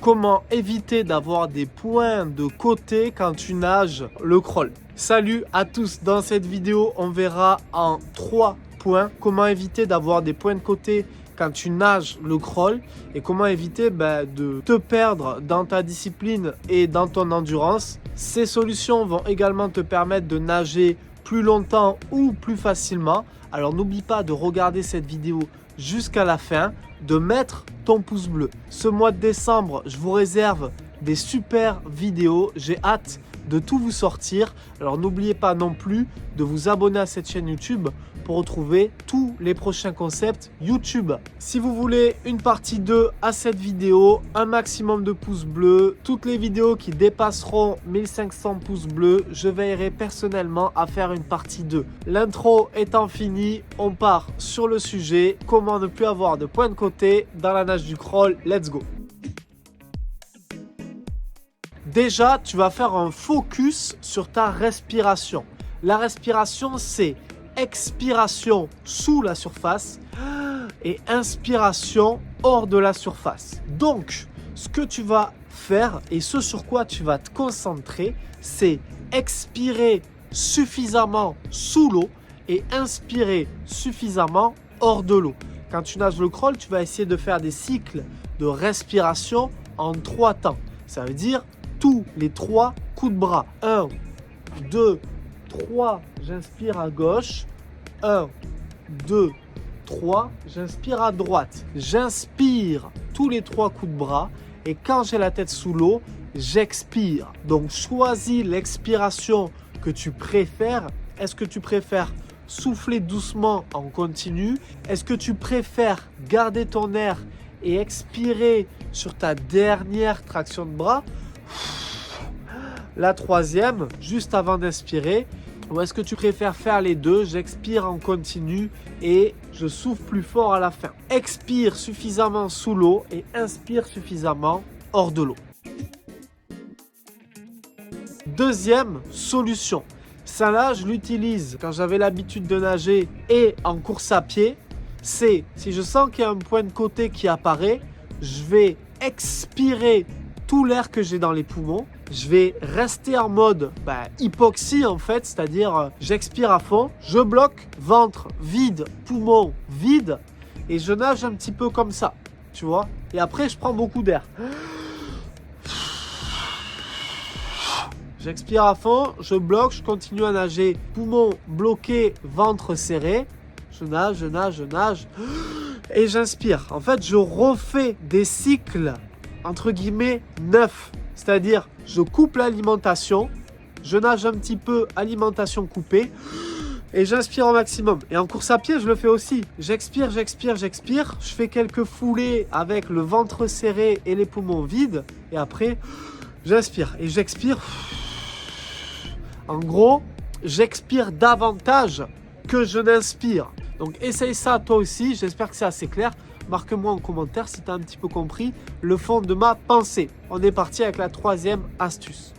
comment éviter d'avoir des points de côté quand tu nages le crawl. Salut à tous, dans cette vidéo on verra en 3 points comment éviter d'avoir des points de côté quand tu nages le crawl et comment éviter de te perdre dans ta discipline et dans ton endurance. Ces solutions vont également te permettre de nager plus longtemps ou plus facilement. Alors n'oublie pas de regarder cette vidéo jusqu'à la fin, de mettre ton pouce bleu. Ce mois de décembre, je vous réserve des super vidéos. J'ai hâte de tout vous sortir. Alors n'oubliez pas non plus de vous abonner à cette chaîne YouTube pour retrouver tous les prochains concepts YouTube. Si vous voulez une partie 2 à cette vidéo, un maximum de pouces bleus, toutes les vidéos qui dépasseront 1500 pouces bleus, je veillerai personnellement à faire une partie 2. L'intro étant finie, on part sur le sujet, comment ne plus avoir de points de côté dans la nage du crawl. Let's go! Déjà, tu vas faire un focus sur ta respiration. La respiration, c'est expiration sous la surface et inspiration hors de la surface. Donc, ce que tu vas faire et ce sur quoi tu vas te concentrer, c'est expirer suffisamment sous l'eau et inspirer suffisamment hors de l'eau. Quand tu nages le crawl, tu vas essayer de faire des cycles de respiration en 3 temps. Ça veut dire tous les 3 coups de bras. 1, 2, 3, j'inspire à gauche. 1, 2, 3, j'inspire à droite. J'inspire tous les 3 coups de bras et quand j'ai la tête sous l'eau, j'expire. Donc choisis l'expiration que tu préfères. Est-ce que tu préfères souffler doucement en continu? Est-ce que tu préfères garder ton air et expirer sur ta dernière traction de bras? La troisième, juste avant d'inspirer, ou est-ce que tu préfères faire les deux? J'expire en continu et je souffle plus fort à la fin. Expire suffisamment sous l'eau et inspire suffisamment hors de l'eau. Deuxième solution. Ça là, je l'utilise quand j'avais l'habitude de nager et en course à pied. C'est si je sens qu'il y a un point de côté qui apparaît, je vais expirer tout l'air que j'ai dans les poumons. Je vais rester en mode hypoxie en fait, c'est-à-dire j'expire à fond, je bloque, ventre vide, poumon vide et je nage un petit peu comme ça, tu vois. Et après je prends beaucoup d'air. J'expire à fond, je bloque, je continue à nager, poumon bloqué, ventre serré. Je nage, je nage, je nage et j'inspire. En fait, je refais des cycles entre guillemets neufs. C'est-à-dire, je coupe l'alimentation, je nage un petit peu, alimentation coupée, et j'inspire au maximum. Et en course à pied, je le fais aussi. J'expire, j'expire, j'expire. Je fais quelques foulées avec le ventre serré et les poumons vides. Et après, j'inspire et j'expire. En gros, j'expire davantage que je n'inspire. Donc, essaye ça toi aussi. J'espère que c'est assez clair. Marque-moi en commentaire si tu as un petit peu compris le fond de ma pensée. On est parti avec la troisième astuce.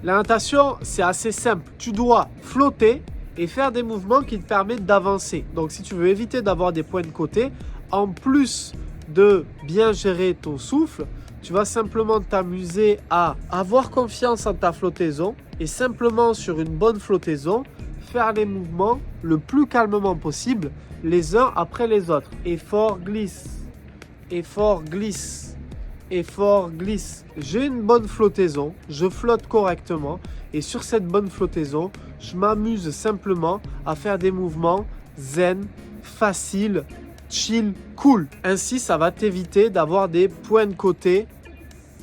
La natation, c'est assez simple. Tu dois flotter et faire des mouvements qui te permettent d'avancer. Donc, si tu veux éviter d'avoir des points de côté, en plus de bien gérer ton souffle, tu vas simplement t'amuser à avoir confiance en ta flottaison et simplement sur une bonne flottaison, faire les mouvements le plus calmement possible, les uns après les autres. Effort, glisse. Effort, glisse. Effort, glisse. J'ai une bonne flottaison, je flotte correctement et sur cette bonne flottaison, je m'amuse simplement à faire des mouvements zen, faciles, chill, cool. Ainsi, ça va t'éviter d'avoir des points de côté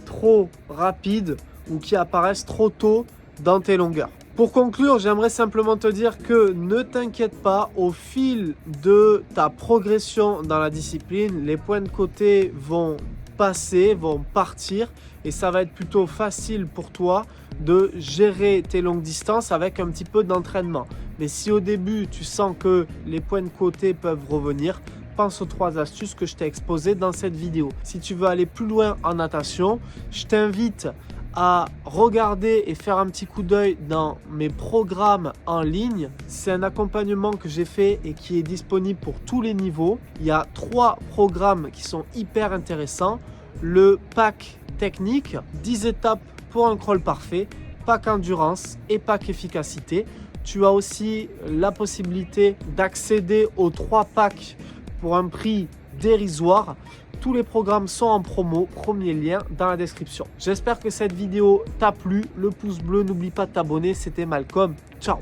trop rapides ou qui apparaissent trop tôt dans tes longueurs. Pour conclure, j'aimerais simplement te dire que ne t'inquiète pas, au fil de ta progression dans la discipline, les points de côté vont passer, vont partir et ça va être plutôt facile pour toi de gérer tes longues distances avec un petit peu d'entraînement. Mais si au début tu sens que les points de côté peuvent revenir, pense aux 3 astuces que je t'ai exposées dans cette vidéo. Si tu veux aller plus loin en natation, je t'invite à regarder et faire un petit coup d'œil dans mes programmes en ligne. C'est un accompagnement que j'ai fait et qui est disponible pour tous les niveaux. Il y a 3 programmes qui sont hyper intéressants. Le pack technique, 10 étapes pour un crawl parfait, pack endurance et pack efficacité. Tu as aussi la possibilité d'accéder aux 3 packs pour un prix dérisoire. Tous les programmes sont en promo, premier lien dans la description. J'espère que cette vidéo t'a plu. Le pouce bleu, n'oublie pas de t'abonner. C'était Malcolm. Ciao.